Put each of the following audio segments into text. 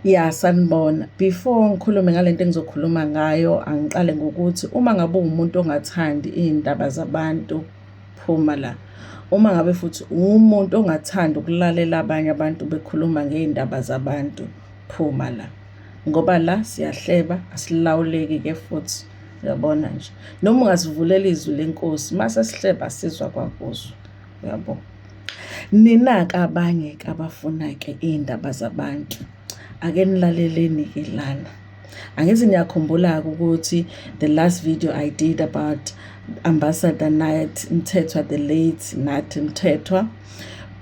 Ya, sanibona. Before ngikhulume ngale nto engizokhuluma ngayo, angiqale ngokuthi uma ngabe uwumuntu ongathandi iy'ndaba zabantu, phuma la. Uma ngabe futhi uwumuntu ongathandi ukulalela abanye abantu bekhuluma ngey'ndaba zabantu, phuma la. Ngoba la siyahleba, asilawuleki-ke futhi, uyabona nje. Noma ungasivulela izwi lenkosi, mase sihleba sizwa kwakuzwa, uyabo. Nina-ke abanye-ke abafuna-ke iy'ndaba zabantu, ake nilaleleni-ke lana. Angithi niyakhumbula-ke ukuthi the last video I did about Ambassador Nathi Mthethwa, the late Nathi Mthethwa,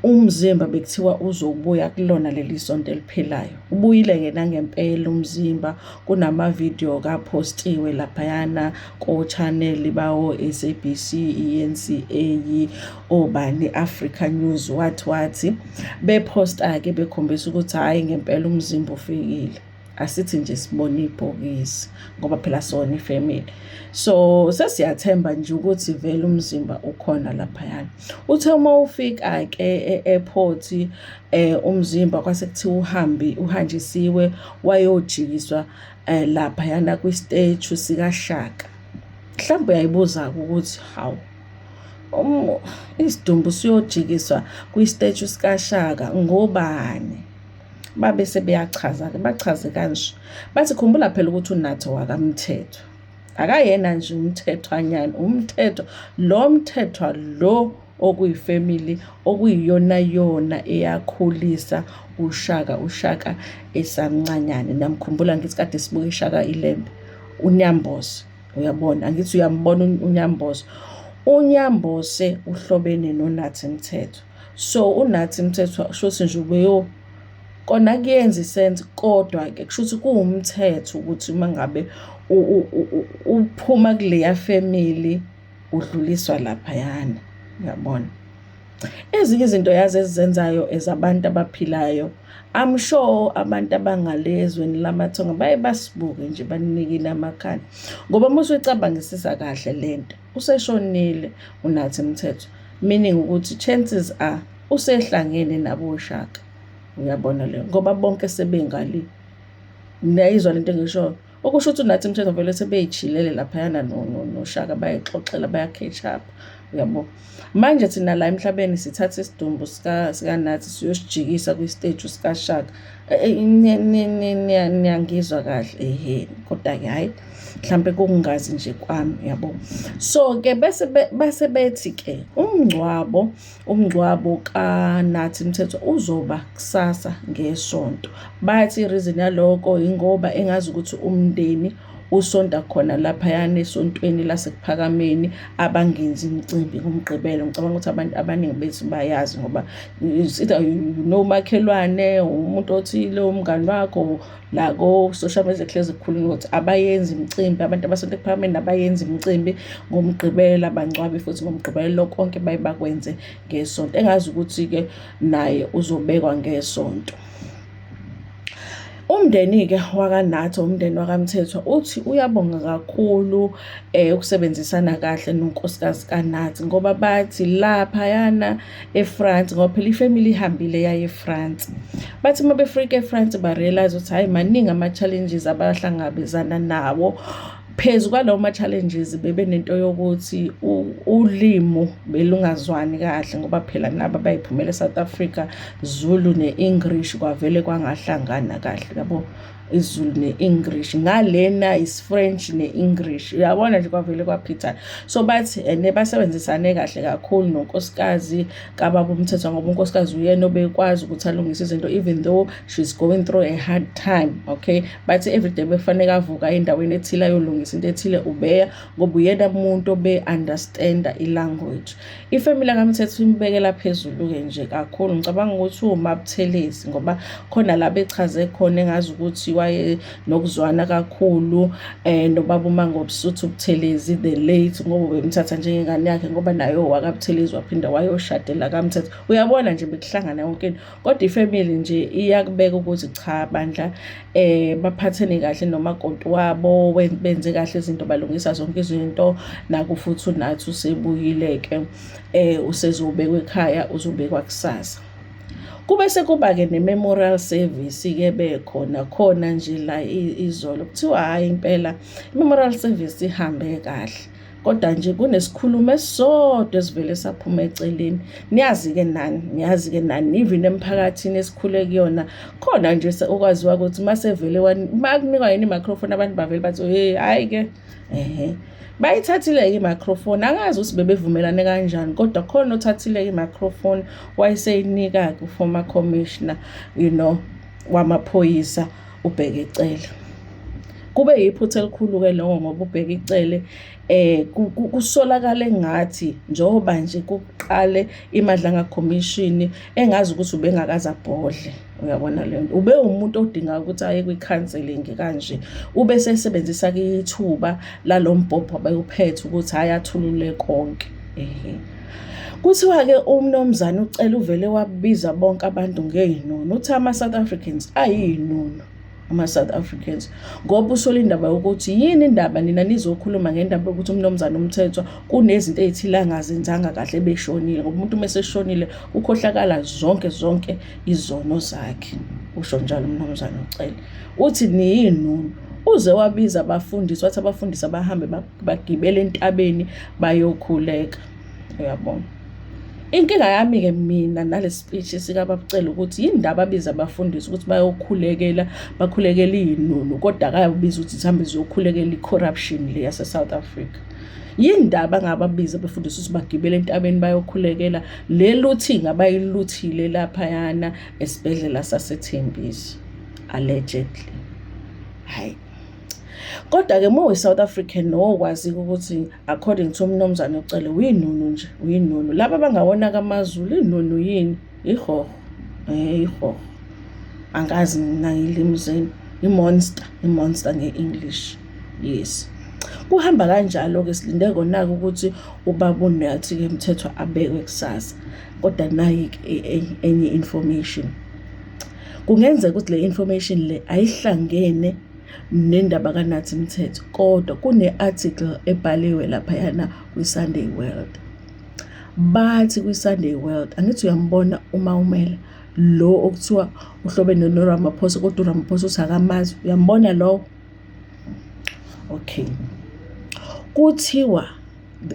umzimba bekuthiwa uzobuya kulona leli sonto eliphilayo. Ubuyile-ke nangempela umzimba, kunamavidiyo kaphostiwe laphayana ko-channel bawo SABC, eNCA, obani, Africa News, wathi bephosta-ke bekhombisa ukuthi hhayi ngempela umzimba ufikile. Asithi nje sibone ibhokisi ngoba phela sona ifamily. So sesiyathemba nje ukuthi vele umzimba ukhona laphayana. Uthe uma ufika-ke e-airport umzimba kwase kuthiwa uhanjisiwe wayojikiswa laphayana kwi-statue sikaShaka. Mhlawumbe uyayibuza-ke ukuthi hawu, isidumbu siyojikiswa kwi-statue sikaShaka ngobani? Babe sebeyachaza-ke bachaze kanje bathi khumbula phela ukuthi uNathi wakamthethwa, akayena nje umthethwanyana, umthetho lo mthethwa lo okuyifamily okuyiyona eyakhulisa uShaka esamncanyane. Namkhumbula ngithi kade sibuka iShaka iLembe, uNyambose, uyabona, angithi uyambona uNyambose. uNyambose uhlobene noNathi Mthethwa. So uNathi Mthethwa shothi nje kona kuyenza isense, kodwa-ke kushuthi kuwumthetho ukuthi uma ngabe uphuma kuleya family udluliswa laphayana, uyabona. Ezinye izinto yazi ezizenzayo ezabantu abaphilayo, I'm sure abantu abangalezweni lamathonga baye basibuke nje banikile amakhanda, ngoba uma usuyicabangisisa kahle lento useshonile uNathi Mthethwa, meaning ukuthi chances are usehlangene nabo Shaka, uyabona leyo, ngoba bonke sebengali. Niyayizwa lento engishoyo, okusho ukuthi uNathi Mthethwa vele sebey'chilele laphayana noShaka, bayayixoxela, baya-catch up, uyabo. Manje thina la emhlabeni sithatha isidumbu sikaNathi siyosijikisa kwi-statue sikaShaka. Niyangizwa kahle, kodwa-ke hhayi, mhlampe kungazi nje kwami, yabo. So-ke bese bethi-ke umngcwabo kaNathi Mthethwa uzoba kusasa ngesonto. Bathi i-reason yaloko ingoba engazi ukuthi umndeni usonta khona laphayana esontweni lasekuphakameni abangenzi imicimbi ngoMgqibelo. Ngicabanga ukuthi abantu abaningi bethu bayazi ngoba nomakhelwane, umuntu othile, umngani wakho, la ko-social media kuhlezi kukhulunywa ukuthi abayenzi imicimbi, abantu abasonto ekuphakameni abayenzi imicimbi ngoMgqibelo, abangcwabi futhi ngoMgqibelo, konke baye bakwenze ngesonto. Engazi ukuthi-ke naye uzobekwa ngesonto. Umndeni-ke wakaNathi, umndeni wakaMthethwa uthi uyabonga kakhulu ukusebenzisana kahle nonkosikazi kaNathi, ngoba bathi laphayana eFrance, ngoba phela ifamily ihambile yaye eFrance. Bathi uma befika eFrance ba-realize ukuthi hhayi maningi ama-challenges abahlangabezana nawo. Phezu kwalawo ma-challenges bebe nento yokuthi ulimo belungazwani kahle, ngoba phela nabo bayiphumela eSouth Africa, Zulu ne-English kwavele kwangahlangana kahle, yabo. isiZulu ne-English, ngalena is-French ne-English, uyabona nje kwavele kwaphithana. So bathi basebenzisane kahle kakhulu nonkosikazi kaBaba uMthethwa, ngoba unkosikazi uyena obekwazi ukuthi alungise izinto even though she's going through a hard time, okay. Bathi everyday befanele avuka endaweni ethile ayolungisa into ethile ubeya, ngoba uyena umuntu obe-understanda i-language. Ifamily kaMthethwa imbekela phezulu-ke nje kakhulu. Ngicabanga ukuthi uMabuthelezi, ngoba khona la bechaze khona engazi ukuthi waye nokuzwana kakhulu nobaba uMangosuthu Buthelezi the late, ngoba bemthatha njengengane yakhe, ngoba nayo wakaButhelezi waphinda wayoshadela kaMthethwa. Uyabona nje bekuhlangana yonke into, kodwa ifamily nje iyakubeka ukuthi cha bandla baphathene kahle nomakoti wabo, benze kahle izinto, balungisa zonke izinto. Naku futhi uNathi usebuyile-ke usezobekwa ekhaya, uzobekwa kusasa. Kube sekuba-ke ne-memorial service-ke khona nje la izolo. Kuthiwa hhayi impela i-memorial service ihambe kahle. Kodwa nje kunesikhulumo esisodwa esivele saphuma eceleni. Niyazi-ke nani, even emphakathini esikhule kuyona, khona nje okwaziwa ukuthi masevele makunikwa yena i-microphone abantu bavele bathi, hey, hhayi-ke, bayithathile-ke i-microphone. Angazi ukuthi bebevumelane kanjani, kodwa khona othathile i-microphone wayeseyinika-ke u-former commissioner, wamaphoyisa uBhekicele. Kube yiphutha elikhulu-ke loko ngoba uBhekicele kusolakale ngathi njengoba nje kuqale iMadlanga Commission engazi ukuthi ubengakaze abhodle. Uyabona le nto, ube umuntu odinga ukuthi aye kwi-counselling kanje, ube sesebenzisa-ke ithuba lalo mbhobho abewuphethe ukuthi hhayi athulule konke. Kuthiwa-ke umnumzane uCele uvele wabiza bonke abantu ngey'nono, uthi ama-South Africans ayiy'nono. Ama-South Africans, ngoba usole indaba yokuthi yini indaba nina nizokhuluma ngendaba yokuthi umnumzane uMthethwa kunezinto ey'thile angazenzanga kahle beshonile, ngoba umuntu meseshonile ukhohlakala zonke izono zakhe. Usho njalo umnumzane uCele, uthi niyinono. Uze wabiza abafundisi, wathi abafundisi abahambe bagibele entabeni bayokhuleka. Uyabona, inkinga yami-ke mina nale speech sikaBabcele ukuthi yindaba abiza abafundisi ukuthi bakhulekela iy'nono, kodwa akayabiza ukuthi zihambe ziyokhulekela i-corruption le yase-South Africa. Yindaba angababiza abafundisi ukuthi bagibele entabeni bayokhulekela le looting abayiluthile laphayana esibhedlela saseThembisa, allegedly. Hayi, kodwa-ke uma uyi-South African nokwazi ukuthi according to umnumzane uCele uyinono nje, uyinono. Laba abangawona-ke amaZulu, inono yini? Ihoho, ihoho. Angazi mina ngilimi zenu, i-monster nge-English. Yes. Kuhamba kanjalo-ke, silinde kona-ke ukuthi ubaba uNathi-ke Mthethwa abekwe kusasa. Kodwa nayi-ke enye information. Kungenzeka ukuthi le information le ayihlangene nendaba kaNathi Mthethwa, kodwa kune-article ebhaliwe laphayana kwi-Sunday World. Bathi kwi-Sunday World, angithi uyambona uMawumela lo okuthiwa uhlobene noRamaphosa, kodwa uRamaphosa uthi akamazi. Uyambona lo? Okay. Kuthiwa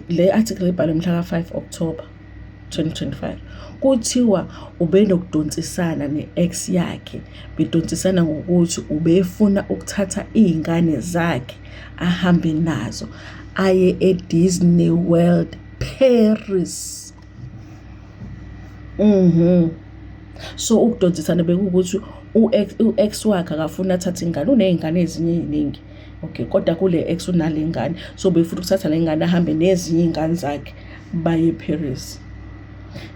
le article ibhalwe mhla ka-5 October 2025. Kuthiwa ubenokudonsisana ne-ex yakhe, bedonsisana ngokuthi ubefuna ukuthatha iy'ngane zakhe ahambe nazo aye eDisney World Paris. So ukudonsisana bekuwukuthi u-ex wakhe akafuna athathe ingane, uney'ngane ezinye ey'ningi. Okay, kodwa kule ex unale ngane, so befuna ukuthatha le ngane ahambe nezinye iy'ngane zakhe baye eParis.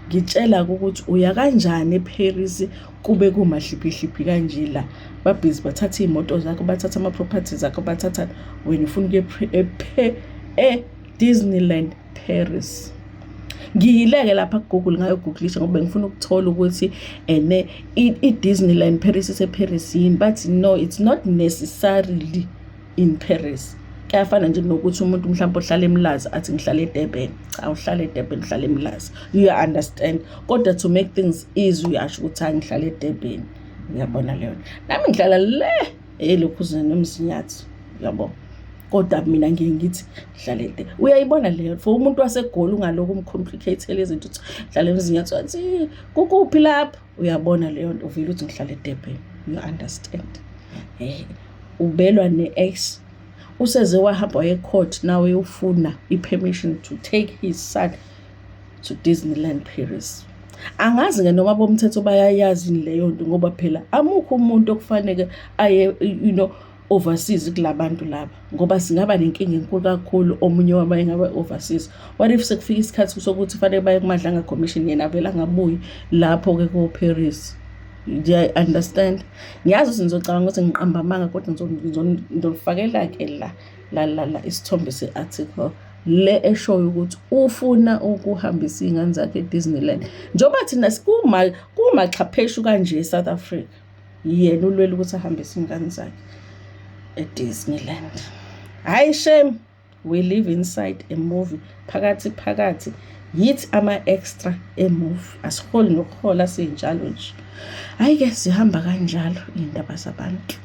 Ngitshela ukuthi uya kanjani eParis kube kumahliphi kanje la, babhizi bathatha iy'moto zakho, bathatha ama-properties zakho, bathatha wena ufuna ukuya eDisneyland Paris. Ngiyileke lapha kuGoogle ngayogooglisha ngoba ngifuna ukuthola ukuthi i-Disneyland Paris ise-Paris yini, but no, it's not necessarily in Paris. Kuyafana nje nokuthi umuntu mhlawumbe ohlala eMlazi athi ngihlala eDurban. Cha, uhlala eDurban, uhlala eMlazi. You understand? Kodwa to make things easy uyasho ukuthi ngihlala eDurban. Uyabona leyo. Nami ngihlala le elokhuzana noMzinyathi. Uyabona? Kodwa mina ngithi ngihlala eDurban. Uyayibona leyo. For umuntu waseGoli ungaloku umcomplicate lezi zinto uthi ngihlala eMzinyathi athi kukuphi lapho? Uyabona leyo nto uvela uthi ngihlala eDurban. You understand? Ubelwa ne-ex. Useze wahamba waye-court nawe ufuna i-permission to take his son to Disneyland Paris. Angazi-ke noma bomthetho bayayazi leyo nto ngoba phela amukho umuntu okufanele aye overseas kulabantu laba, ngoba singaba nenkinga enkulu kakhulu omunye wabanye ngaba overseas. What if sekufika isikhathi sokuthi fanele baye kuMadlanga Commission yena vele angabuyi lapho-ke ko-Paris? Do you understand? Ngiyazi ukuthi ngizocabanga ukuthi ngiqamba amanga, kodwa ngizolifakela-ke la isithombe se-article le eshoyo ukuthi ufuna ukuhambisa iy'ngane zakhe eDisneyland. Njengoba thina kumaxhapheshu kanje eSouth Africa, yena ulwela ukuthi ahambise iy'ngane zakhe eDisneyland. Hayi shame, we live inside a movie. Phakathi yithi ama-extra emuvi, asiholi nokuhola siy'njalo nje. Hhayi-ke zihamba kanjalo iy'ndaba zabantu.